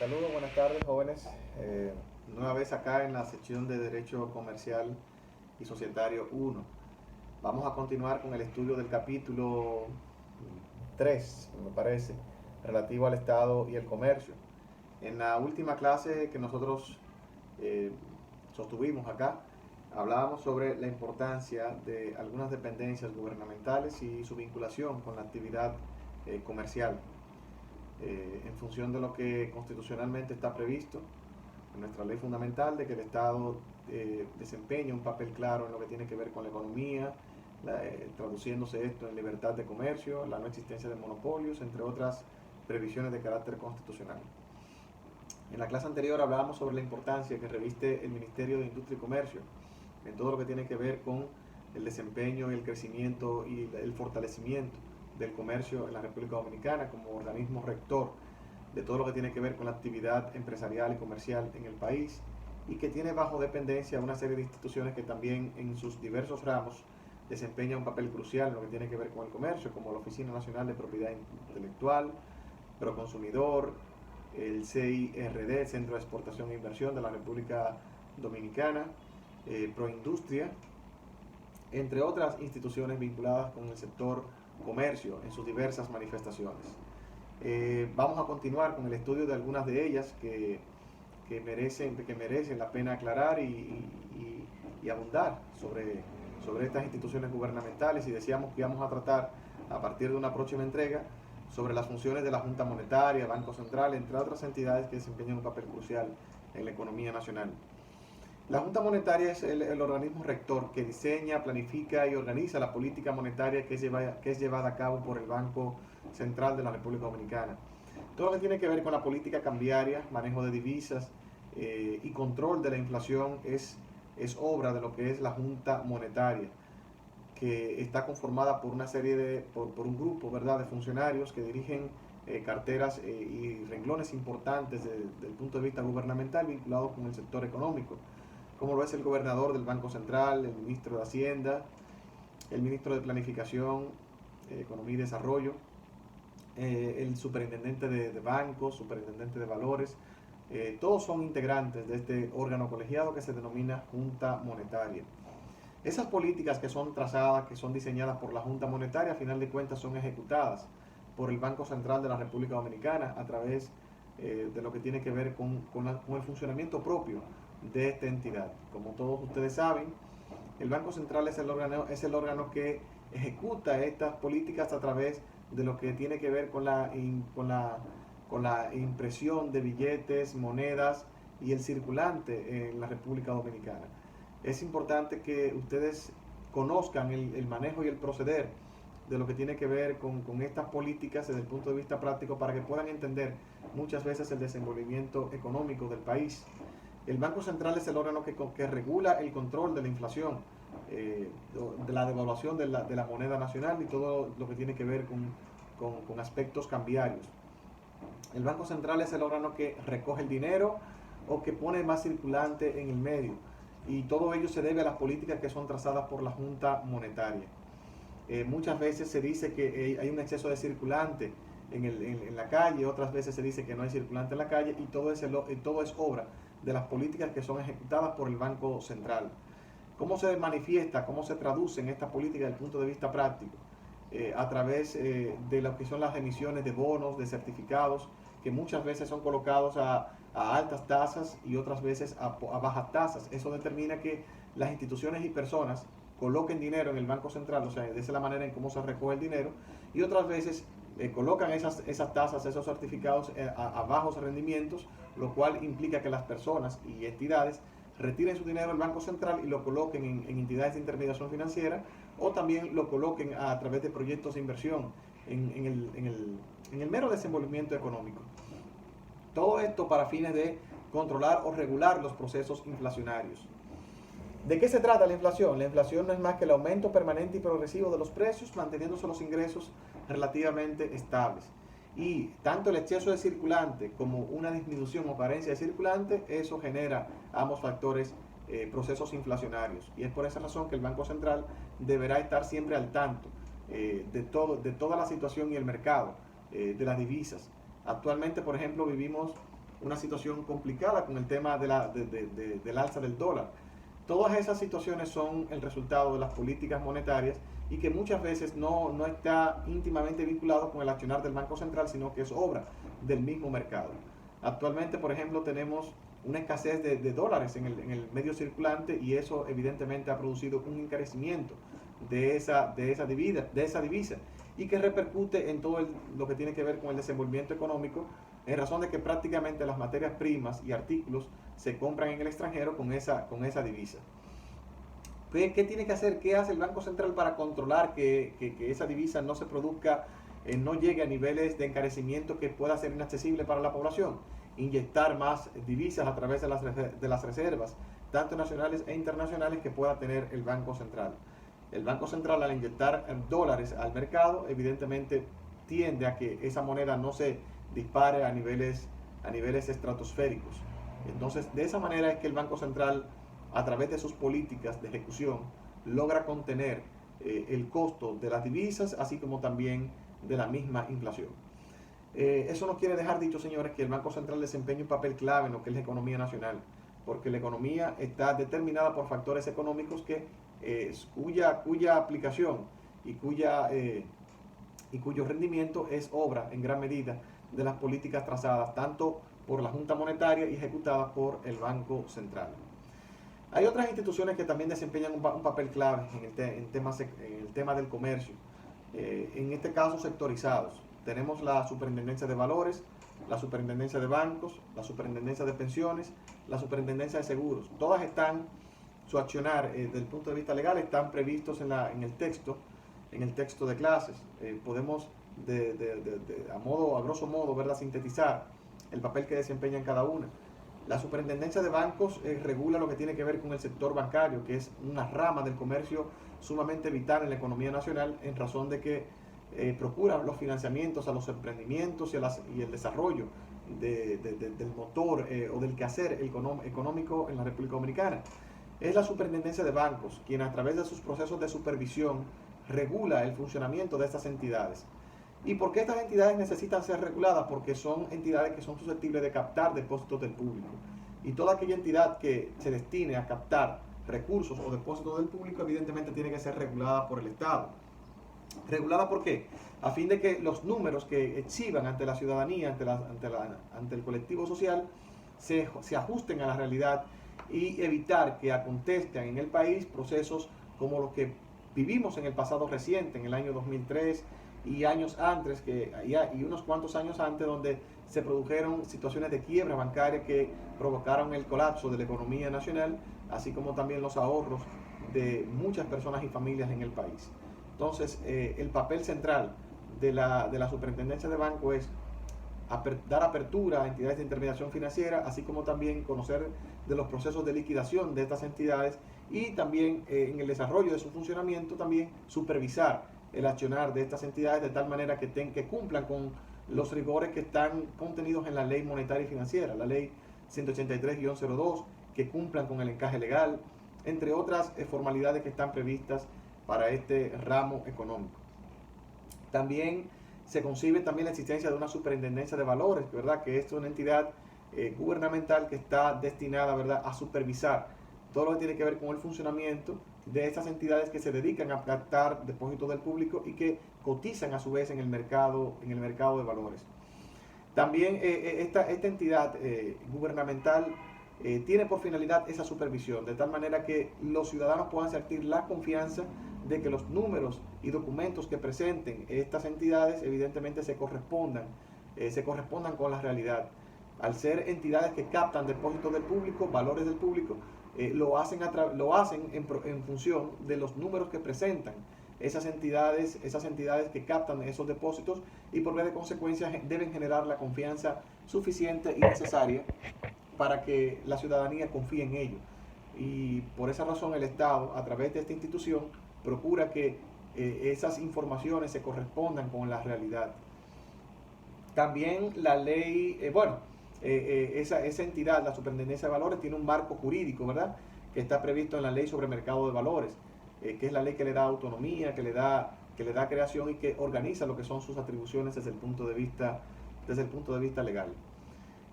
Saludos, buenas tardes jóvenes. Nueva vez acá en la sección de Derecho Comercial y Societario 1. Vamos a continuar con el estudio del capítulo 3, me parece, relativo al Estado y el comercio. En la última clase que nosotros eh, sostuvimos acá, hablábamos sobre la importancia de algunas dependencias gubernamentales y su vinculación con la actividad comercial. En función de lo que constitucionalmente está previsto en nuestra ley fundamental, de que el Estado desempeña un papel claro en lo que tiene que ver con la economía, traduciéndose esto en libertad de comercio, la no existencia de monopolios, entre otras previsiones de carácter constitucional. En la clase anterior hablábamos sobre la importancia que reviste el Ministerio de Industria y Comercio en todo lo que tiene que ver con el desempeño, el crecimiento y el fortalecimiento del comercio en la República Dominicana como organismo rector de todo lo que tiene que ver con la actividad empresarial y comercial en el país, y que tiene bajo dependencia una serie de instituciones que también en sus diversos ramos desempeñan un papel crucial en lo que tiene que ver con el comercio, como la Oficina Nacional de Propiedad Intelectual, Proconsumidor, el CIRD, el Centro de Exportación e Inversión de la República Dominicana, Proindustria, entre otras instituciones vinculadas con el sector comercio en sus diversas manifestaciones. Vamos a continuar con el estudio de algunas de ellas que merecen la pena aclarar y abundar sobre estas instituciones gubernamentales, y decíamos que íbamos a tratar a partir de una próxima entrega sobre las funciones de la Junta Monetaria, Banco Central, entre otras entidades que desempeñan un papel crucial en la economía nacional. La Junta Monetaria es el organismo rector que diseña, planifica y organiza la política monetaria que es llevada a cabo por el Banco Central de la República Dominicana. Todo lo que tiene que ver con la política cambiaria, manejo de divisas y control de la inflación es obra de lo que es la Junta Monetaria, que está conformada por una serie por un grupo, ¿verdad?, de funcionarios que dirigen carteras y renglones importantes desde el punto de vista gubernamental vinculados con el sector económico, como lo es el gobernador del Banco Central, el ministro de Hacienda, el ministro de Planificación, Economía y Desarrollo, el superintendente de bancos, superintendente de valores. Todos son integrantes de este órgano colegiado que se denomina Junta Monetaria. Esas políticas que son trazadas, que son diseñadas por la Junta Monetaria, a final de cuentas son ejecutadas por el Banco Central de la República Dominicana a través de lo que tiene que ver con el funcionamiento propio de esta entidad. Como todos ustedes saben, el Banco Central es el órgano que ejecuta estas políticas a través de lo que tiene que ver con la impresión de billetes, monedas y el circulante en la República Dominicana. Es importante que ustedes conozcan el manejo y el proceder de lo que tiene que ver con estas políticas desde el punto de vista práctico, para que puedan entender muchas veces el desenvolvimiento económico del país. El Banco Central es el órgano que regula el control de la inflación, de la devaluación de la moneda nacional y todo lo que tiene que ver con aspectos cambiarios. El Banco Central es el órgano que recoge el dinero o que pone más circulante en el medio, y todo ello se debe a las políticas que son trazadas por la Junta Monetaria. Muchas veces se dice que hay un exceso de circulante en la calle, otras veces se dice que no hay circulante en la calle, y todo es obra de las políticas que son ejecutadas por el Banco Central. ¿Cómo se manifiesta, cómo se traducen estas políticas desde el punto de vista práctico? A través de lo que son las emisiones de bonos, de certificados, que muchas veces son colocados a altas tasas y otras veces a bajas tasas. Eso determina que las instituciones y personas coloquen dinero en el Banco Central, o sea, esa es la manera en cómo se recoge el dinero, y otras veces colocan esas tasas, esos certificados a bajos rendimientos, lo cual implica que las personas y entidades retiren su dinero del Banco Central y lo coloquen en entidades de intermediación financiera, o también lo coloquen a través de proyectos de inversión en el mero desenvolvimiento económico. Todo esto para fines de controlar o regular los procesos inflacionarios. ¿De qué se trata la inflación? La inflación no es más que el aumento permanente y progresivo de los precios, manteniéndose los ingresos relativamente estables. Y tanto el exceso de circulante como una disminución o carencia de circulante, eso genera ambos factores procesos inflacionarios. Y es por esa razón que el Banco Central deberá estar siempre al tanto de toda la situación y el mercado de las divisas. Actualmente, por ejemplo, vivimos una situación complicada con el tema del alza del dólar. Todas esas situaciones son el resultado de las políticas monetarias y que muchas veces no está íntimamente vinculado con el accionar del Banco Central, sino que es obra del mismo mercado. Actualmente, por ejemplo, tenemos una escasez de dólares en el medio circulante y eso evidentemente ha producido un encarecimiento de esa divisa y que repercute en todo lo que tiene que ver con el desenvolvimiento económico, en razón de que prácticamente las materias primas y artículos se compran en el extranjero con esa divisa. ¿Qué tiene que hacer? ¿Qué hace el Banco Central para controlar que esa divisa no se produzca, no llegue a niveles de encarecimiento que pueda ser inaccesible para la población? Inyectar más divisas a través de las reservas, tanto nacionales e internacionales, que pueda tener el Banco Central. El Banco Central, al inyectar dólares al mercado, evidentemente tiende a que esa moneda no se dispare a niveles estratosféricos. Entonces, de esa manera es que el Banco Central, a través de sus políticas de ejecución, logra contener el costo de las divisas, así como también de la misma inflación. Eso no quiere dejar dicho, señores, que el Banco Central desempeña un papel clave en lo que es la economía nacional, porque la economía está determinada por factores económicos cuya aplicación y cuyo rendimiento es obra en gran medida de las políticas trazadas tanto por la Junta Monetaria y ejecutadas por el Banco Central. Hay otras instituciones que también desempeñan un papel clave en el tema del comercio, en este caso sectorizados. Tenemos la Superintendencia de Valores, la Superintendencia de Bancos, la Superintendencia de Pensiones, la Superintendencia de Seguros. Todas están, su accionar desde el punto de vista legal, están previstos en el texto de clases. Podemos a grosso modo, ¿verdad?, sintetizar el papel que desempeñan cada una. La Superintendencia de Bancos regula lo que tiene que ver con el sector bancario, que es una rama del comercio sumamente vital en la economía nacional, en razón de que procura los financiamientos a los emprendimientos y el desarrollo del motor o del quehacer económico en la República Dominicana. Es la Superintendencia de Bancos quien, a través de sus procesos de supervisión, regula el funcionamiento de estas entidades. ¿Y por qué estas entidades necesitan ser reguladas? Porque son entidades que son susceptibles de captar depósitos del público. Y toda aquella entidad que se destine a captar recursos o depósitos del público, evidentemente tiene que ser regulada por el Estado. ¿Regulada por qué? A fin de que los números que exhiban ante la ciudadanía, ante el colectivo social, se ajusten a la realidad y evitar que acontesten en el país procesos como los que vivimos en el pasado reciente, en el año 2003 y años antes, y unos cuantos años antes, donde se produjeron situaciones de quiebra bancaria que provocaron el colapso de la economía nacional, así como también los ahorros de muchas personas y familias en el país. Entonces, el papel central de la Superintendencia de Banco es dar apertura a entidades de intermediación financiera, así como también conocer de los procesos de liquidación de estas entidades y también en el desarrollo de su funcionamiento también supervisar el accionar de estas entidades de tal manera que cumplan con los rigores que están contenidos en la Ley Monetaria y Financiera, la Ley 183-02, que cumplan con el encaje legal, entre otras formalidades que están previstas para este ramo económico. También se concibe también la existencia de una Superintendencia de Valores, ¿verdad?, que es una entidad gubernamental que está destinada, ¿verdad?, a supervisar todo lo que tiene que ver con el funcionamiento de estas entidades que se dedican a captar depósitos del público y que cotizan a su vez en el mercado de valores. También esta entidad gubernamental tiene por finalidad esa supervisión, de tal manera que los ciudadanos puedan sentir la confianza de que los números y documentos que presenten estas entidades evidentemente se correspondan con la realidad. Al ser entidades que captan depósitos del público, valores del público, lo hacen en función de los números que presentan esas entidades que captan esos depósitos, y por vía de consecuencia deben generar la confianza suficiente y necesaria para que la ciudadanía confíe en ello. Y por esa razón el Estado, a través de esta institución, procura que esas informaciones se correspondan con la realidad. También la ley, esa entidad, la Superintendencia de Valores, tiene un marco jurídico, ¿verdad?, que está previsto en la Ley sobre Mercado de Valores, que es la ley que le da autonomía, que le da creación y que organiza lo que son sus atribuciones desde el punto de vista legal.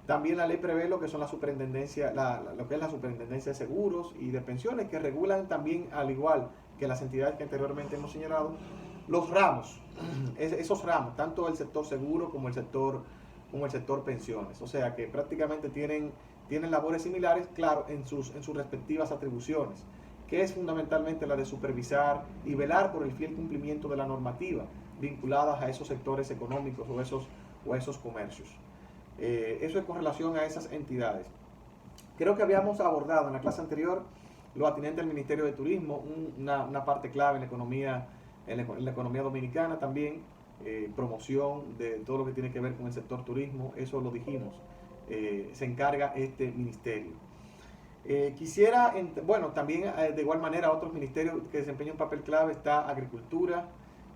También la ley prevé lo que son la superintendencia, lo que es la superintendencia de seguros y de pensiones, que regulan también, al igual que las entidades que anteriormente hemos señalado, los ramos, esos ramos, tanto el sector seguro como el sector pensiones. O sea que prácticamente tienen labores similares, claro, en sus respectivas atribuciones, que es fundamentalmente la de supervisar y velar por el fiel cumplimiento de la normativa vinculadas a esos sectores económicos o esos comercios. Eso es con relación a esas entidades. Creo que habíamos abordado en la clase anterior lo atinente al Ministerio de Turismo, una parte clave en la economía dominicana también, promoción de todo lo que tiene que ver con el sector turismo, eso lo dijimos, se encarga este ministerio. También de igual manera otros ministerios que desempeñan un papel clave: está Agricultura,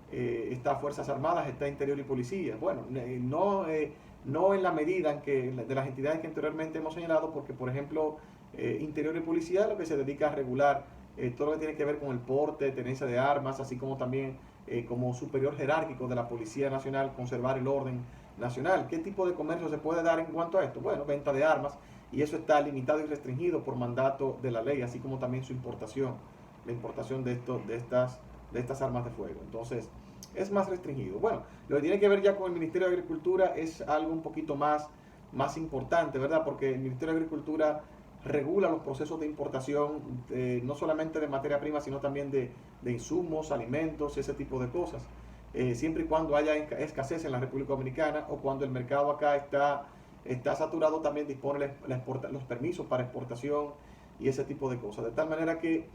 está Fuerzas Armadas, está Interior y Policía. Bueno, no en la medida en que de las entidades que anteriormente hemos señalado, porque por ejemplo Interior y Policía lo que se dedica a regular todo lo que tiene que ver con el porte, tenencia de armas, así como también como superior jerárquico de la Policía Nacional, conservar el orden nacional. ¿Qué tipo de comercio se puede dar en cuanto a esto? Bueno, venta de armas, y eso está limitado y restringido por mandato de la ley, así como también su importación, la importación de estas armas de fuego. Entonces, es más restringido. Bueno, lo que tiene que ver ya con el Ministerio de Agricultura es algo un poquito más importante, ¿verdad? Porque el Ministerio de Agricultura regula los procesos de importación, no solamente de materia prima, sino también de insumos, alimentos, ese tipo de cosas. Siempre y cuando haya escasez en la República Dominicana, o cuando el mercado acá está saturado, también dispone los permisos para exportación y ese tipo de cosas. De tal manera que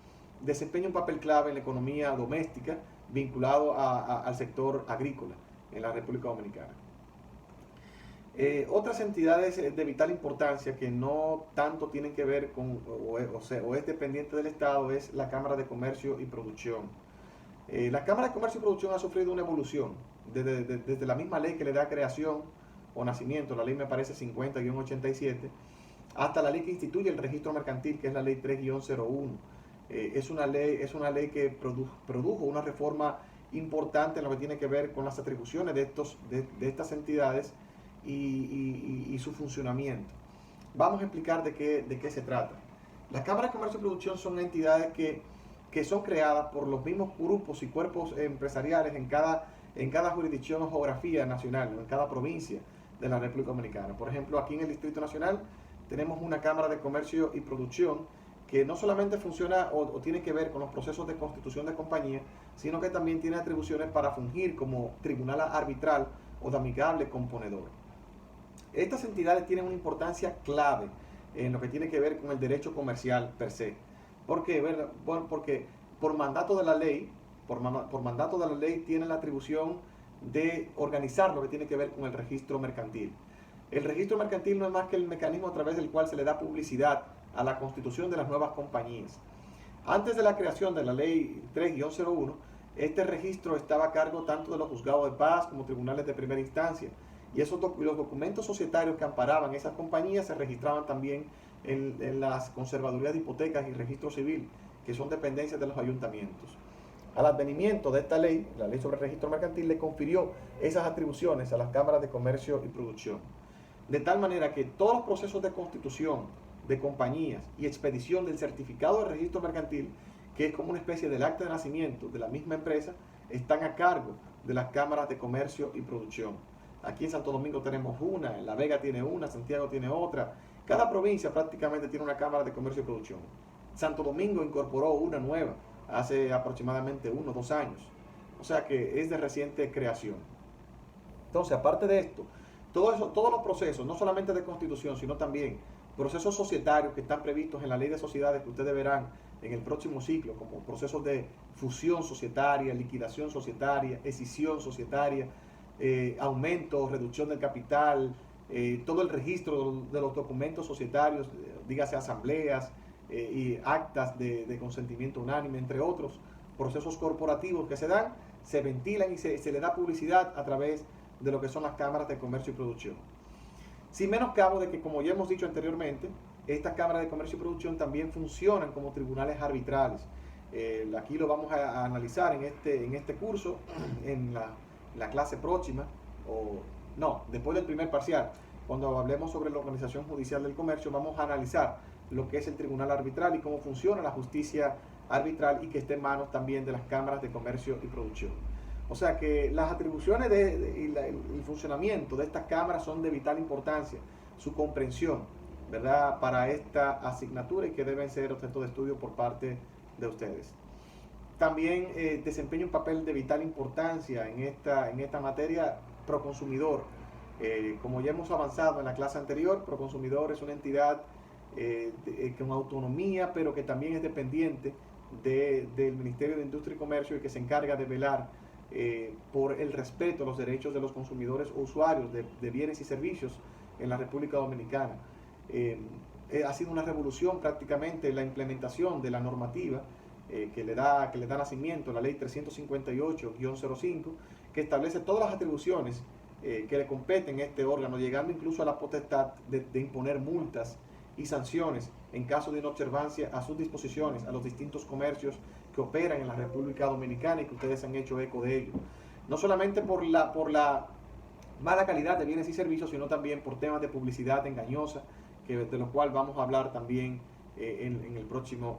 desempeña un papel clave en la economía doméstica vinculado al sector agrícola en la República Dominicana. Otras entidades de vital importancia que no tanto tienen que ver con o es dependiente del Estado es la Cámara de Comercio y Producción. La Cámara de Comercio y Producción ha sufrido una evolución desde la misma ley que le da creación o nacimiento, la ley me parece 50-87, hasta la ley que instituye el registro mercantil, que es la ley 3-01. Es una ley que produjo una reforma importante en lo que tiene que ver con las atribuciones de estas entidades y su funcionamiento. Vamos a explicar de qué se trata. Las cámaras de comercio y producción son entidades que son creadas por los mismos grupos y cuerpos empresariales en cada jurisdicción o geografía nacional, en cada provincia de la República Dominicana. Por ejemplo, aquí en el Distrito Nacional tenemos una Cámara de Comercio y Producción que no solamente funciona o tiene que ver con los procesos de constitución de compañía, sino que también tiene atribuciones para fungir como tribunal arbitral o de amigable componedor. Estas entidades tienen una importancia clave en lo que tiene que ver con el derecho comercial per se. ¿Por qué? Bueno, porque por mandato de la ley, tienen la atribución de organizar lo que tiene que ver con el registro mercantil. El registro mercantil no es más que el mecanismo a través del cual se le da publicidad a la constitución de las nuevas compañías. Antes de la creación de la ley 3-01, este registro estaba a cargo tanto de los juzgados de paz como tribunales de primera instancia, y los documentos societarios que amparaban esas compañías se registraban también en las conservadurías de hipotecas y registro civil, que son dependencias de los ayuntamientos. Al advenimiento de esta ley, la ley sobre el registro mercantil, le confirió esas atribuciones a las cámaras de comercio y producción. De tal manera que todos los procesos de constitución de compañías y expedición del certificado de registro mercantil, que es como una especie del acta de nacimiento de la misma empresa, están a cargo de las cámaras de comercio y producción. Aquí en Santo Domingo tenemos una, en La Vega tiene una, Santiago tiene otra. Cada provincia prácticamente tiene una cámara de comercio y producción. Santo Domingo incorporó una nueva hace aproximadamente 1 o 2 años. O sea que es de reciente creación. Entonces, aparte de esto, todos los procesos, no solamente de constitución, sino también procesos societarios que están previstos en la ley de sociedades que ustedes verán en el próximo ciclo, como procesos de fusión societaria, liquidación societaria, escisión societaria, aumento o reducción del capital, todo el registro de los documentos societarios, dígase asambleas y actas de consentimiento unánime, entre otros procesos corporativos que se dan, se ventilan y se le da publicidad a través de lo que son las cámaras de comercio y producción. Sin menoscabo de que, como ya hemos dicho anteriormente, estas cámaras de comercio y producción también funcionan como tribunales arbitrales. Aquí lo vamos a analizar en este curso, en la clase próxima, después del primer parcial, cuando hablemos sobre la organización judicial del comercio, vamos a analizar lo que es el tribunal arbitral y cómo funciona la justicia arbitral y que esté en manos también de las cámaras de comercio y producción. O sea que las atribuciones y el funcionamiento de estas cámaras son de vital importancia, su comprensión, ¿verdad?, para esta asignatura y que deben ser objeto de estudio por parte de ustedes. También desempeña un papel de vital importancia en esta materia Proconsumidor. Como ya hemos avanzado en la clase anterior, Proconsumidor es una entidad con autonomía, pero que también es dependiente del Ministerio de Industria y Comercio y que se encarga de velar por el respeto a los derechos de los consumidores o usuarios de bienes y servicios en la República Dominicana. Ha sido una revolución prácticamente la implementación de la normativa que le da nacimiento a la ley 358-05, que establece todas las atribuciones que le competen a este órgano, llegando incluso a la potestad de imponer multas y sanciones en caso de inobservancia a sus disposiciones a los distintos comercios que operan en la República Dominicana y que ustedes han hecho eco de ello. No solamente por la mala calidad de bienes y servicios, sino también por temas de publicidad engañosa, de los cuales vamos a hablar también en el próximo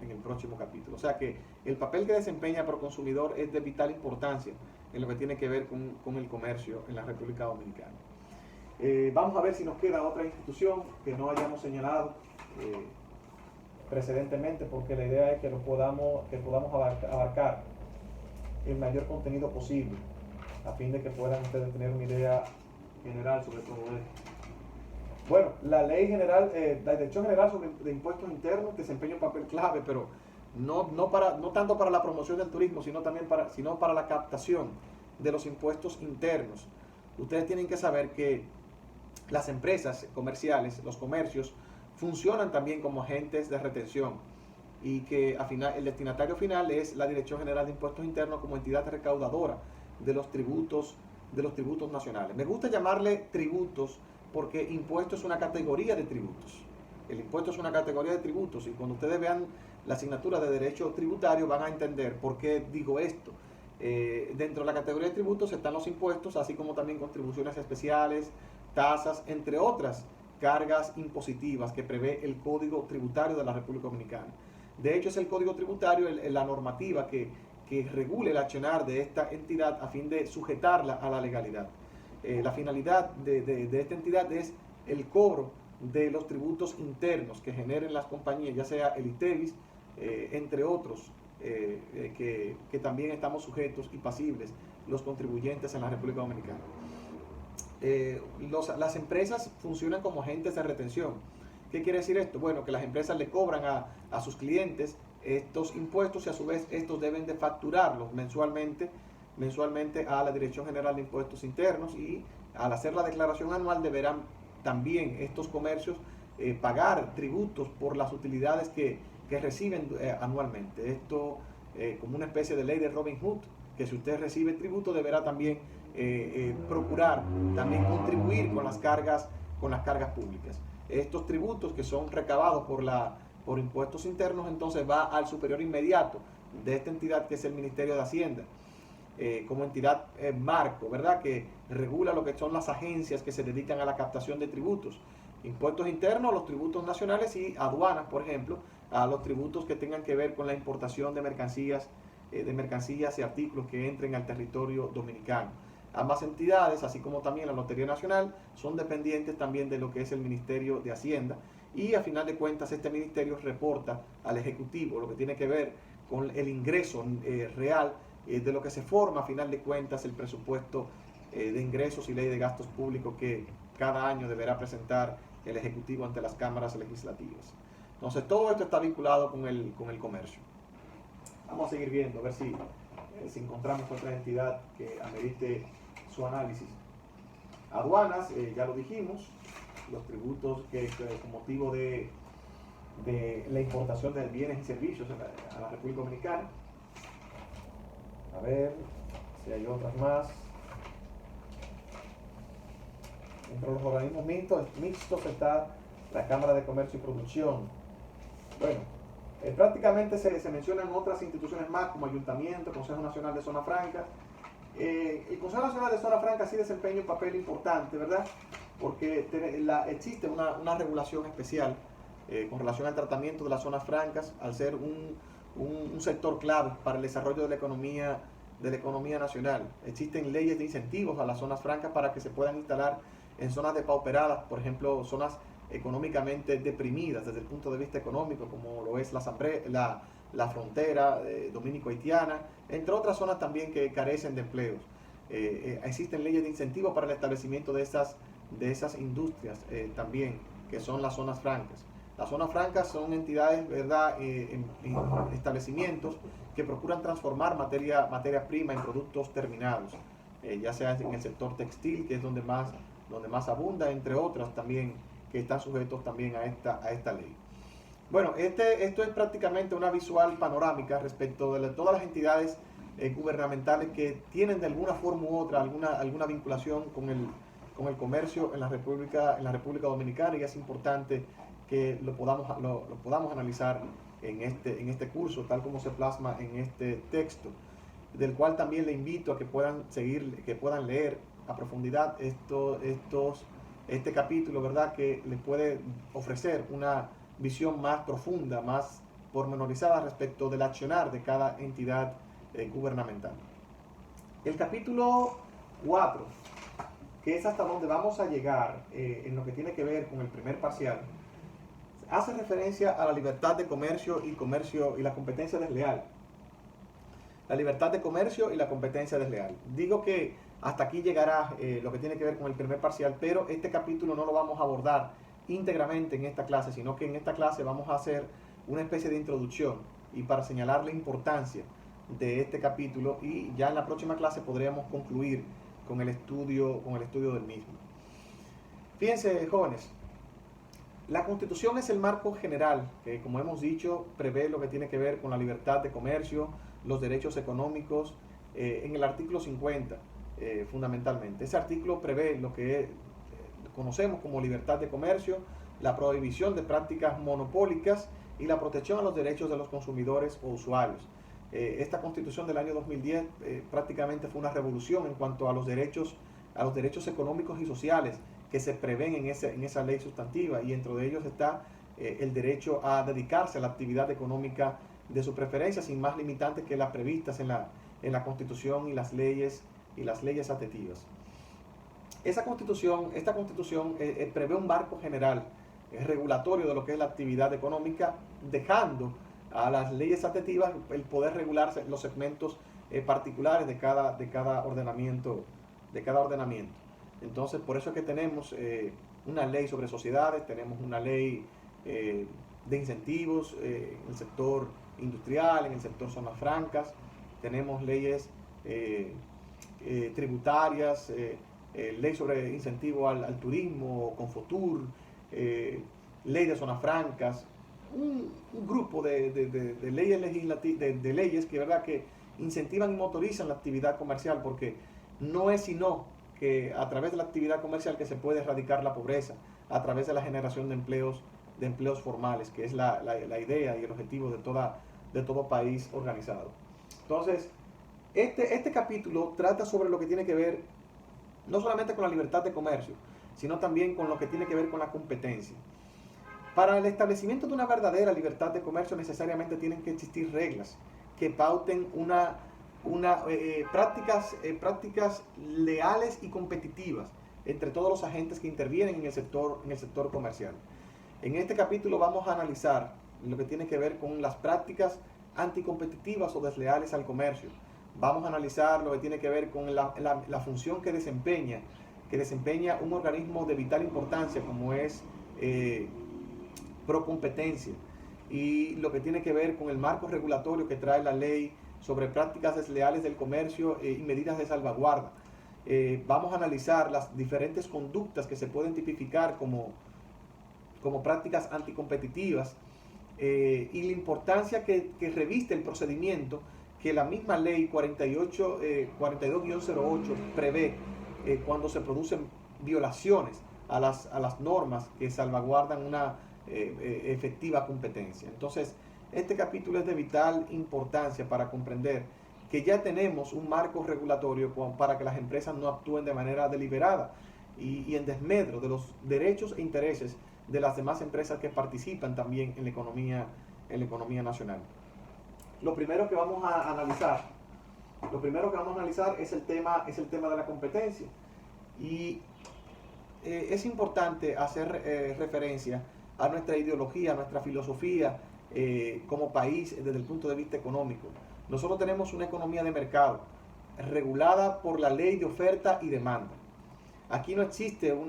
capítulo. O sea que el papel que desempeña Proconsumidor es de vital importancia en lo que tiene que ver con el comercio en la República Dominicana. Vamos a ver si nos queda otra institución que no hayamos señalado precedentemente, porque la idea es que podamos abarcar el mayor contenido posible, a fin de que puedan ustedes tener una idea general sobre todo esto. Bueno, la ley general, la Dirección General de Impuestos Internos desempeña un papel clave, pero no tanto para la promoción del turismo, sino para la captación de los impuestos internos. Ustedes tienen que saber que las empresas comerciales, los comercios, funcionan también como agentes de retención y que al final, el destinatario final es la Dirección General de Impuestos Internos como entidad recaudadora de los tributos nacionales. Me gusta llamarle tributos porque impuesto es una categoría de tributos. El impuesto es una categoría de tributos y cuando ustedes vean la asignatura de derecho tributario van a entender por qué digo esto. Dentro de la categoría de tributos están los impuestos, así como también contribuciones especiales, tasas, entre otras cargas impositivas que prevé el Código Tributario de la República Dominicana. De hecho, es el Código Tributario la normativa que regule el accionar de esta entidad a fin de sujetarla a la legalidad. La finalidad de esta entidad es el cobro de los tributos internos que generen las compañías, ya sea el ITEVIS, entre otros, que también estamos sujetos y pasibles los contribuyentes en la República Dominicana. Las empresas funcionan como agentes de retención. ¿Qué quiere decir esto? Bueno, que las empresas le cobran a sus clientes estos impuestos y a su vez estos deben de facturarlos mensualmente a la Dirección General de Impuestos Internos, y al hacer la declaración anual deberán también estos comercios pagar tributos por las utilidades que reciben anualmente. Esto como una especie de ley de Robin Hood, que si usted recibe tributo deberá también procurar también contribuir con las cargas públicas. Estos tributos que son recabados por impuestos internos, entonces va al superior inmediato de esta entidad, que es el Ministerio de Hacienda, como entidad marco, ¿verdad?, que regula lo que son las agencias que se dedican a la captación de tributos. Impuestos internos, los tributos nacionales, y aduanas, por ejemplo, a los tributos que tengan que ver con la importación de mercancías y artículos que entren al territorio dominicano. Ambas entidades, así como también la Lotería Nacional, son dependientes también de lo que es el Ministerio de Hacienda, y a final de cuentas este ministerio reporta al Ejecutivo lo que tiene que ver con el ingreso real de lo que se forma a final de cuentas el presupuesto de ingresos y ley de gastos públicos que cada año deberá presentar el Ejecutivo ante las cámaras legislativas. Entonces todo esto está vinculado con el comercio. Vamos a seguir viendo, a ver si encontramos otra entidad que amerite su análisis. Aduanas, ya lo dijimos, los tributos que con motivo de la importación de bienes y servicios a la República Dominicana. A ver si hay otras más. Entre los organismos mixtos está la Cámara de Comercio y Producción. Bueno, prácticamente se mencionan otras instituciones más, como Ayuntamiento, Consejo Nacional de Zona Franca. El Consejo Nacional de Zona Franca sí desempeña un papel importante, ¿verdad? porque existe una regulación especial con relación al tratamiento de las zonas francas, al ser un sector clave para el desarrollo de la economía nacional. Existen leyes de incentivos a las zonas francas para que se puedan instalar en zonas depauperadas, por ejemplo, zonas económicamente deprimidas desde el punto de vista económico, como lo es la frontera dominico-haitiana, entre otras zonas también que carecen de empleos. Existen leyes de incentivo para el establecimiento de esas industrias también, que son las zonas francas. Las zonas francas son entidades, ¿verdad?, en establecimientos que procuran transformar materia prima en productos terminados, ya sea en el sector textil, que es donde más abunda, entre otras también que están sujetos también a esta ley. Bueno, esto es prácticamente una visual panorámica respecto de todas las entidades gubernamentales que tienen de alguna forma u otra alguna vinculación con el comercio en la República Dominicana, y es importante que lo podamos analizar en este curso, tal como se plasma en este texto, del cual también le invito a que puedan leer a profundidad este capítulo, ¿verdad?, que les puede ofrecer una visión más profunda, más pormenorizada respecto del accionar de cada entidad gubernamental. El capítulo 4, que es hasta donde vamos a llegar en lo que tiene que ver con el primer parcial, hace referencia a la libertad de comercio y la competencia desleal. La libertad de comercio y la competencia desleal. Digo que hasta aquí llegará lo que tiene que ver con el primer parcial, pero este capítulo no lo vamos a abordar íntegramente en esta clase, sino que en esta clase vamos a hacer una especie de introducción y para señalar la importancia de este capítulo, y ya en la próxima clase podríamos concluir con el estudio del mismo. Fíjense, jóvenes, la Constitución es el marco general que, como hemos dicho, prevé lo que tiene que ver con la libertad de comercio, los derechos económicos, en el artículo 50, fundamentalmente. Ese artículo prevé lo que conocemos como libertad de comercio, la prohibición de prácticas monopólicas y la protección a los derechos de los consumidores o usuarios. Esta Constitución del año 2010 prácticamente fue una revolución en cuanto a los derechos económicos y sociales que se prevén en esa ley sustantiva, y dentro de ellos está el derecho a dedicarse a la actividad económica de su preferencia, sin más limitantes que las previstas en la Constitución y las leyes adjetivas. Esta Constitución prevé un marco general regulatorio de lo que es la actividad económica, dejando a las leyes adjetivas el poder regularse los segmentos particulares de cada ordenamiento. Entonces, por eso es que tenemos una ley sobre sociedades, tenemos una ley de incentivos en el sector industrial, en el sector zonas francas, tenemos leyes tributarias, ley sobre incentivo al turismo, Confotur, ley de zonas francas, un grupo de leyes que, ¿verdad?, que incentivan y motorizan la actividad comercial, porque no es sino que a través de la actividad comercial que se puede erradicar la pobreza, a través de la generación de empleos formales, que es la idea y el objetivo de todo país organizado. Entonces, este capítulo trata sobre lo que tiene que ver no solamente con la libertad de comercio, sino también con lo que tiene que ver con la competencia. Para el establecimiento de una verdadera libertad de comercio necesariamente tienen que existir reglas que pauten prácticas leales y competitivas entre todos los agentes que intervienen en el sector comercial. En este capítulo vamos a analizar lo que tiene que ver con las prácticas anticompetitivas o desleales al comercio. Vamos a analizar lo que tiene que ver con la función que desempeña un organismo de vital importancia como es Procompetencia, y lo que tiene que ver con el marco regulatorio que trae la ley sobre prácticas desleales del comercio y medidas de salvaguarda. Vamos a analizar las diferentes conductas que se pueden tipificar como prácticas anticompetitivas y la importancia que reviste el procedimiento que la misma ley 42-08 prevé cuando se producen violaciones a las normas que salvaguardan una efectiva competencia. Entonces, este capítulo es de vital importancia para comprender que ya tenemos un marco regulatorio para que las empresas no actúen de manera deliberada y en desmedro de los derechos e intereses de las demás empresas que participan también en la economía nacional. Lo primero que vamos a analizar es el tema de la competencia. Y es importante hacer referencia a nuestra ideología, a nuestra filosofía como país desde el punto de vista económico. Nosotros tenemos una economía de mercado regulada por la ley de oferta y demanda. Aquí no existen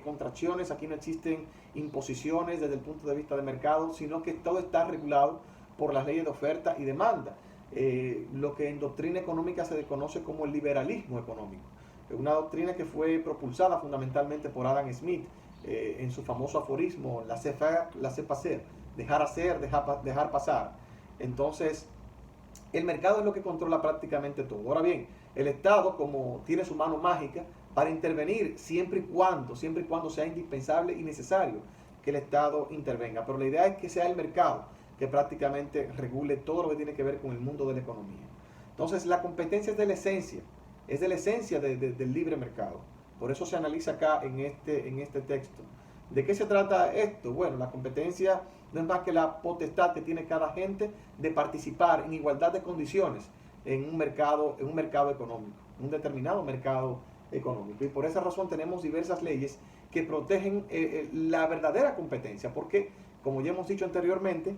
contracciones, aquí no existen imposiciones desde el punto de vista de mercado, sino que todo está regulado por las leyes de oferta y demanda. Lo que en doctrina económica se conoce como el liberalismo económico. Una doctrina que fue propulsada fundamentalmente por Adam Smith en su famoso aforismo, laissez passer, dejar hacer, dejar pasar. Entonces, el mercado es lo que controla prácticamente todo. Ahora bien, el Estado, como tiene su mano mágica para intervenir siempre y cuando sea indispensable y necesario que el Estado intervenga. Pero la idea es que sea el mercado que prácticamente regule todo lo que tiene que ver con el mundo de la economía. Entonces, la competencia es de la esencia del libre mercado. Por eso se analiza acá en este texto. ¿De qué se trata esto? Bueno, la competencia no es más que la potestad que tiene cada agente de participar en igualdad de condiciones en un mercado económico, un determinado mercado económico. Y por esa razón tenemos diversas leyes que protegen la verdadera competencia, porque, como ya hemos dicho anteriormente,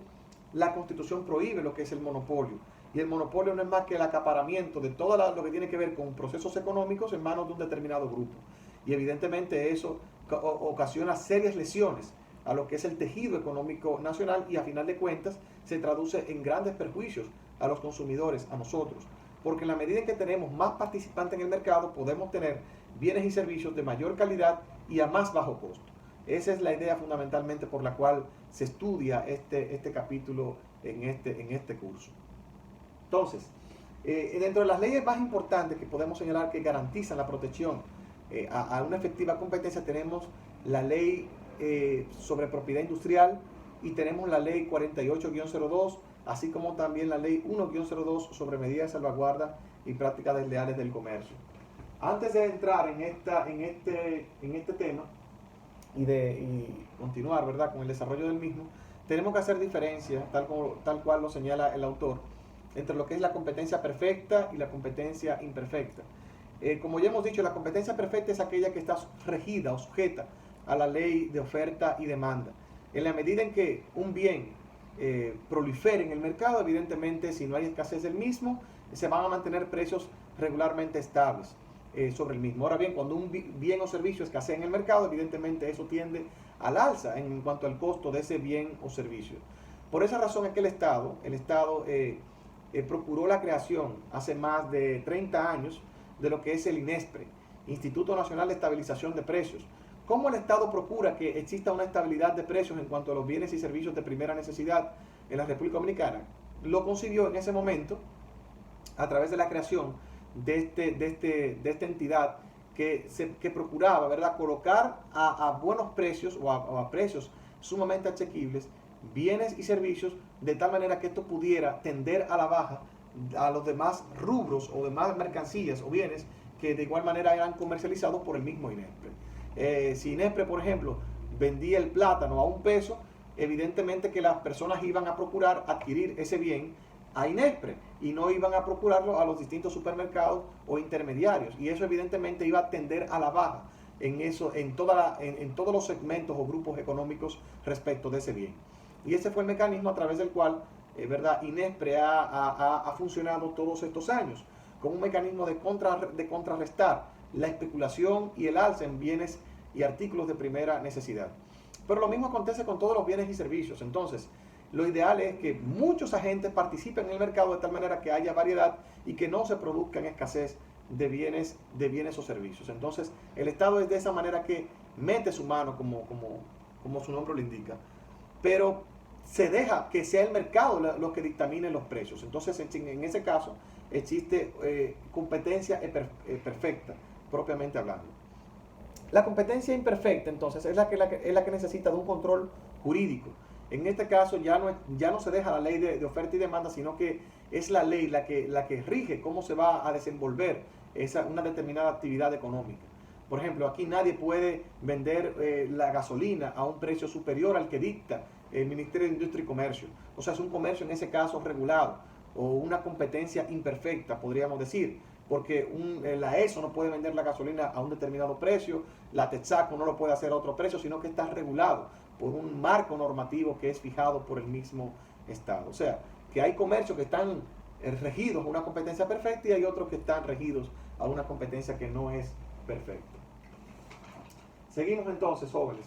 la Constitución prohíbe lo que es el monopolio. Y el monopolio no es más que el acaparamiento de todo lo que tiene que ver con procesos económicos en manos de un determinado grupo. Y evidentemente eso ocasiona serias lesiones a lo que es el tejido económico nacional y a final de cuentas se traduce en grandes perjuicios a los consumidores, a nosotros. Porque en la medida en que tenemos más participantes en el mercado, podemos tener bienes y servicios de mayor calidad y a más bajo costo. Esa es la idea fundamentalmente por la cual se estudia este capítulo en este curso. Entonces, dentro de las leyes más importantes que podemos señalar que garantizan la protección a una efectiva competencia, tenemos la ley sobre propiedad industrial y tenemos la ley 48-02, así como también la ley 1-02 sobre medidas de salvaguarda y prácticas desleales del comercio. Antes de entrar en este tema y continuar, ¿verdad?, con el desarrollo del mismo, tenemos que hacer diferencia, tal cual lo señala el autor, entre lo que es la competencia perfecta y la competencia imperfecta. Como ya hemos dicho, la competencia perfecta es aquella que está regida o sujeta a la ley de oferta y demanda. En la medida en que un bien prolifere en el mercado, evidentemente, si no hay escasez del mismo, se van a mantener precios regularmente estables sobre el mismo. Ahora bien, cuando un bien o servicio escasea en el mercado, evidentemente eso tiende al alza en cuanto al costo de ese bien o servicio. Por esa razón es que el Estado procuró la creación hace más de 30 años de lo que es el INESPRE, Instituto Nacional de Estabilización de Precios. ¿Cómo el Estado procura que exista una estabilidad de precios en cuanto a los bienes y servicios de primera necesidad en la República Dominicana? Lo consiguió en ese momento a través de la creación de esta entidad que procuraba, ¿verdad?, colocar a buenos precios o a precios sumamente asequibles bienes y servicios de tal manera que esto pudiera tender a la baja a los demás rubros o demás mercancías o bienes que de igual manera eran comercializados por el mismo INESPRE. Si INESPRE, por ejemplo, vendía el plátano a $1, evidentemente que las personas iban a procurar adquirir ese bien a INESPRE y no iban a procurarlo a los distintos supermercados o intermediarios, y eso evidentemente iba a tender a la baja en todos los segmentos o grupos económicos respecto de ese bien. Y ese fue el mecanismo a través del cual ¿verdad?, INESPRE ha funcionado todos estos años, como un mecanismo de contrarrestar la especulación y el alza en bienes y artículos de primera necesidad. Pero lo mismo acontece con todos los bienes y servicios. Entonces, lo ideal es que muchos agentes participen en el mercado de tal manera que haya variedad y que no se produzca en escasez de bienes o servicios. Entonces, el Estado es de esa manera que mete su mano, como su nombre lo indica, pero se deja que sea el mercado lo que dictamine los precios. Entonces, en ese caso, existe competencia perfecta, propiamente hablando. La competencia imperfecta, entonces, es la que necesita de un control jurídico. En este caso, ya no se deja la ley de oferta y demanda, sino que es la ley la que rige cómo se va a desenvolver una determinada actividad económica. Por ejemplo, aquí nadie puede vender la gasolina a un precio superior al que dicta el Ministerio de Industria y Comercio. O sea, es un comercio en ese caso regulado o una competencia imperfecta, podríamos decir, porque la ESO no puede vender la gasolina a un determinado precio, la Texaco no lo puede hacer a otro precio, sino que está regulado por un marco normativo que es fijado por el mismo Estado. O sea, que hay comercios que están regidos a una competencia perfecta y hay otros que están regidos a una competencia que no es perfecta. Seguimos entonces, jóvenes.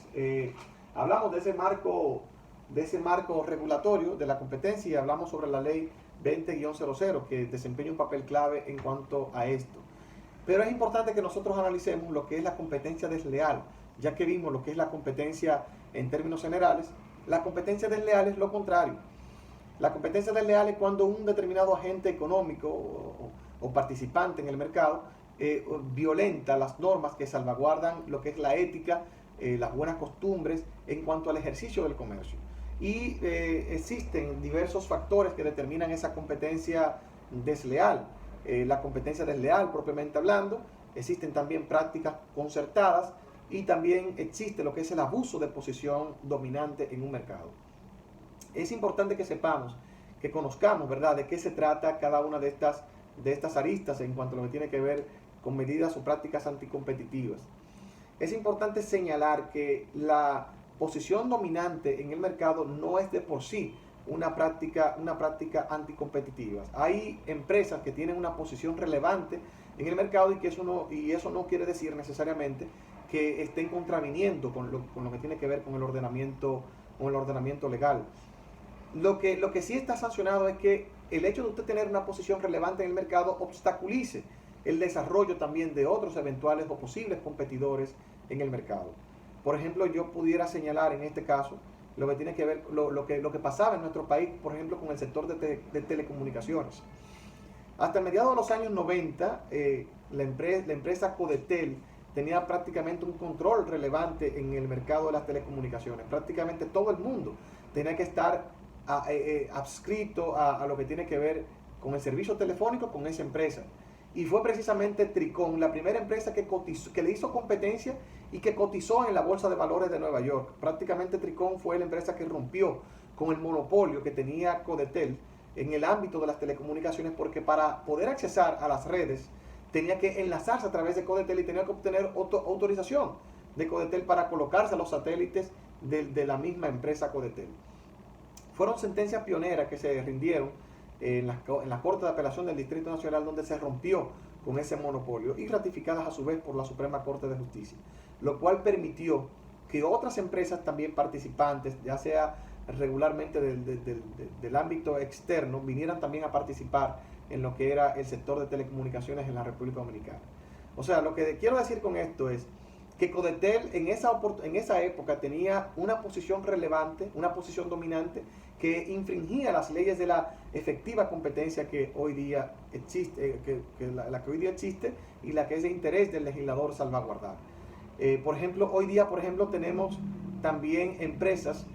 Hablamos de ese marco regulatorio de la competencia y hablamos sobre la ley 20-00 que desempeña un papel clave en cuanto a esto. Pero es importante que nosotros analicemos lo que es la competencia desleal, ya que vimos lo que es la competencia en términos generales. La competencia desleal es lo contrario. La competencia desleal es cuando un determinado agente económico o participante en el mercado violenta las normas que salvaguardan lo que es la ética, las buenas costumbres en cuanto al ejercicio del comercio. Y existen diversos factores que determinan esa competencia desleal. La competencia desleal propiamente hablando, existen también prácticas concertadas y también existe lo que es el abuso de posición dominante en un mercado. Es importante que sepamos, que conozcamos, ¿verdad?, de qué se trata cada una de estas aristas en cuanto a lo que tiene que ver con medidas o prácticas anticompetitivas. Es importante señalar que la posición dominante en el mercado no es de por sí una práctica anticompetitiva. Hay empresas que tienen una posición relevante en el mercado y eso no quiere decir necesariamente que estén contraviniendo con lo que tiene que ver con el ordenamiento legal. Lo que sí está sancionado es que el hecho de usted tener una posición relevante en el mercado obstaculice el desarrollo también de otros eventuales o posibles competidores en el mercado. Por ejemplo, yo pudiera señalar en este caso lo que tiene que ver lo que pasaba en nuestro país, por ejemplo, con el sector de telecomunicaciones. Hasta mediados de los años 90, la empresa Codetel tenía prácticamente un control relevante en el mercado de las telecomunicaciones. Prácticamente todo el mundo tenía que estar adscrito a lo que tiene que ver con el servicio telefónico con esa empresa. Y fue precisamente Tricón la primera empresa que le hizo competencia y que cotizó en la Bolsa de Valores de Nueva York. Prácticamente Tricón fue la empresa que rompió con el monopolio que tenía Codetel en el ámbito de las telecomunicaciones, porque para poder accesar a las redes tenía que enlazarse a través de Codetel y tenía que obtener autorización de Codetel para colocarse a los satélites de la misma empresa Codetel. Fueron sentencias pioneras que se rindieron en la Corte de Apelación del Distrito Nacional, donde se rompió con ese monopolio y ratificadas a su vez por la Suprema Corte de Justicia, lo cual permitió que otras empresas también participantes, ya sea regularmente del ámbito externo, vinieran también a participar en lo que era el sector de telecomunicaciones en la República Dominicana. O sea, lo que quiero decir con esto es que Codetel en esa época tenía una posición relevante, una posición dominante que infringía las leyes de la efectiva competencia que hoy día existe, la que hoy día existe y la que es de interés del legislador salvaguardar. Por ejemplo, hoy día, tenemos también empresas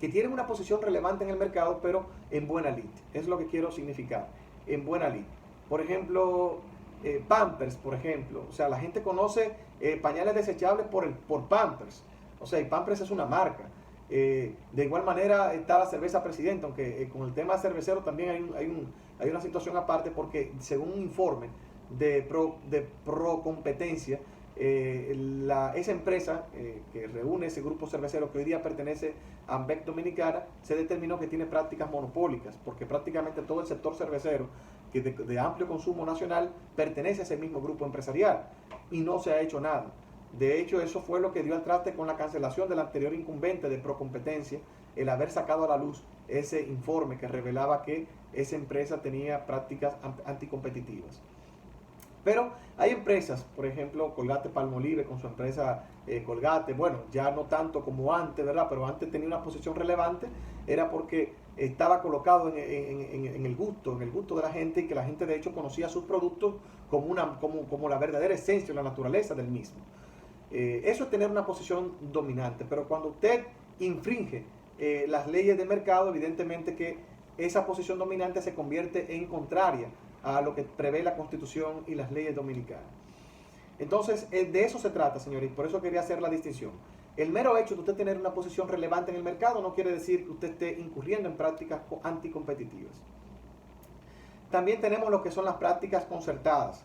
que tienen una posición relevante en el mercado, pero en buena lid. Es lo que quiero significar, en buena lid. Por ejemplo, Pampers, por ejemplo. O sea, la gente conoce pañales desechables por Pampers. O sea, y Pampers es una marca. De igual manera está la cerveza Presidente, aunque con el tema cervecero también hay una situación aparte, porque según un informe de pro competencia, esa empresa que reúne ese grupo cervecero que hoy día pertenece a Ambec Dominicana, se determinó que tiene prácticas monopólicas, porque prácticamente todo el sector cervecero que de amplio consumo nacional pertenece a ese mismo grupo empresarial y no se ha hecho nada. De hecho, eso fue lo que dio al traste con la cancelación del anterior incumbente de Procompetencia, el haber sacado a la luz ese informe que revelaba que esa empresa tenía prácticas anticompetitivas. Pero hay empresas, por ejemplo, Colgate-Palmolive con su empresa Colgate, bueno, ya no tanto como antes, ¿verdad? Pero antes tenía una posición relevante, era porque estaba colocado en el gusto de la gente, y que la gente de hecho conocía sus productos como la verdadera esencia, la naturaleza del mismo. Eso es tener una posición dominante, pero cuando usted infringe las leyes de mercado, evidentemente que esa posición dominante se convierte en contraria a lo que prevé la Constitución y las leyes dominicanas. Entonces, de eso se trata, señores, por eso quería hacer la distinción. El mero hecho de usted tener una posición relevante en el mercado no quiere decir que usted esté incurriendo en prácticas anticompetitivas. También tenemos lo que son las prácticas concertadas.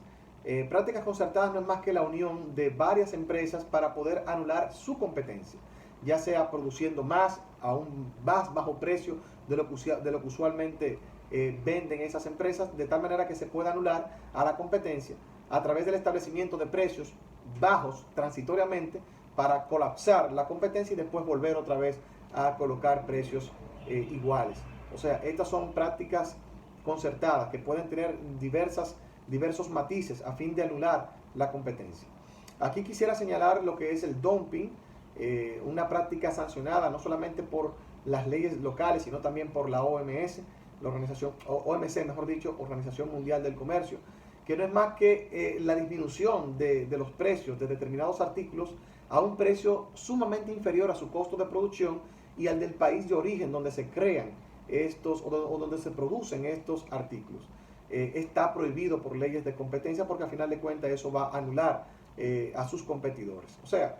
Prácticas concertadas no es más que la unión de varias empresas para poder anular su competencia, ya sea produciendo más a un más bajo precio de lo que usualmente venden esas empresas, de tal manera que se pueda anular a la competencia a través del establecimiento de precios bajos transitoriamente para colapsar la competencia y después volver otra vez a colocar precios iguales. O sea, estas son prácticas concertadas que pueden tener diversos matices a fin de anular la competencia. Aquí quisiera señalar lo que es el dumping, una práctica sancionada no solamente por las leyes locales, sino también por la OMS, la organización, OMC, mejor dicho, Organización Mundial del Comercio, que no es más que la disminución de los precios de determinados artículos a un precio sumamente inferior a su costo de producción y al del país de origen donde se crean estos o donde se producen estos artículos. Está prohibido por leyes de competencia porque al final de cuentas eso va a anular a sus competidores. O sea,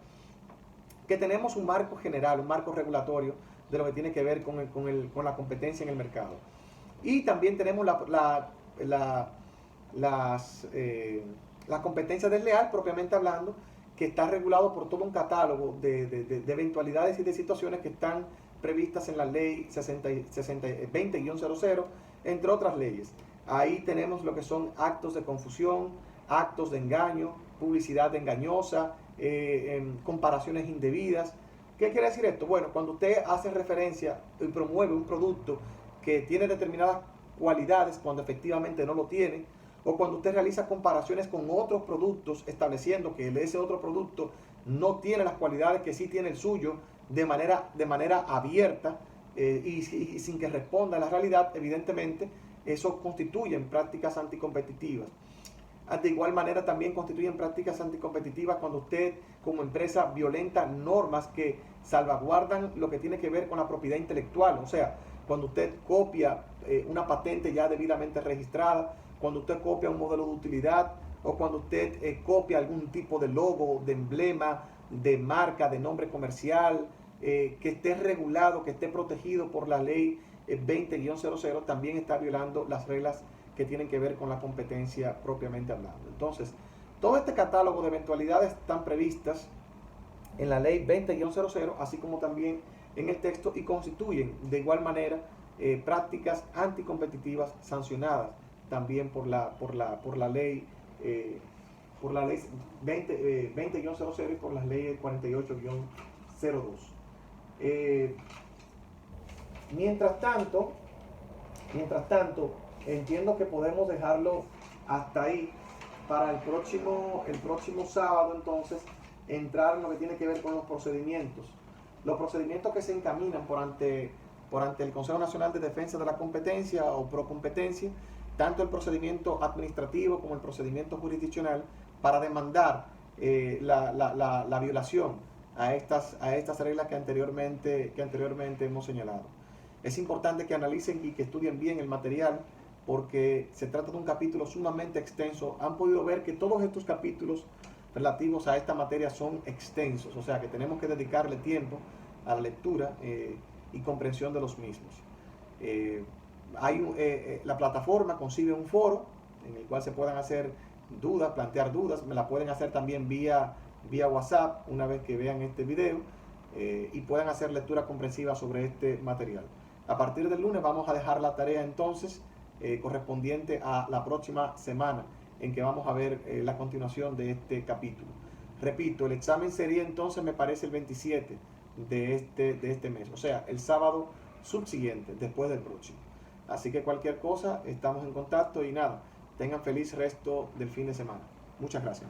que tenemos un marco general, un marco regulatorio de lo que tiene que ver con la competencia en el mercado. Y también tenemos la competencia desleal, propiamente hablando, que está regulado por todo un catálogo de eventualidades y de situaciones que están previstas en la ley 20-00, entre otras leyes. Ahí tenemos lo que son actos de confusión, actos de engaño, publicidad engañosa, comparaciones indebidas. ¿Qué quiere decir esto? Bueno, cuando usted hace referencia y promueve un producto que tiene determinadas cualidades cuando efectivamente no lo tiene, o cuando usted realiza comparaciones con otros productos estableciendo que ese otro producto no tiene las cualidades que sí tiene el suyo de manera abierta y sin que responda a la realidad, evidentemente eso constituye prácticas anticompetitivas. De igual manera también constituyen prácticas anticompetitivas cuando usted como empresa violenta normas que salvaguardan lo que tiene que ver con la propiedad intelectual. O sea, cuando usted copia una patente ya debidamente registrada, cuando usted copia un modelo de utilidad o cuando usted copia algún tipo de logo, de emblema, de marca, de nombre comercial, que esté regulado, que esté protegido por la ley 20-00, también está violando las reglas que tienen que ver con la competencia propiamente hablando. Entonces, todo este catálogo de eventualidades están previstas en la ley 20-00, así como también en el texto, y constituyen de igual manera prácticas anticompetitivas sancionadas también por la ley 20-00 y por las leyes 48-02. Mientras tanto, entiendo que podemos dejarlo hasta ahí para el próximo sábado. Entonces, entrar en lo que tiene que ver con los procedimientos. Los procedimientos que se encaminan por ante el Consejo Nacional de Defensa de la Competencia o Procompetencia, tanto el procedimiento administrativo como el procedimiento jurisdiccional, para demandar la violación a estas reglas que anteriormente hemos señalado. Es importante que analicen y que estudien bien el material porque se trata de un capítulo sumamente extenso. Han podido ver que todos estos capítulos relativos a esta materia son extensos, o sea que tenemos que dedicarle tiempo a la lectura y comprensión de los mismos. La plataforma concibe un foro en el cual se puedan hacer dudas, plantear dudas. Me la pueden hacer también vía WhatsApp una vez que vean este video y puedan hacer lectura comprensiva sobre este material. A partir del lunes vamos a dejar la tarea entonces correspondiente a la próxima semana, en que vamos a ver la continuación de este capítulo. Repito, el examen sería entonces, me parece, el 27 de este mes, o sea, el sábado subsiguiente, después del próximo. Así que cualquier cosa, estamos en contacto y nada, tengan feliz resto del fin de semana. Muchas gracias.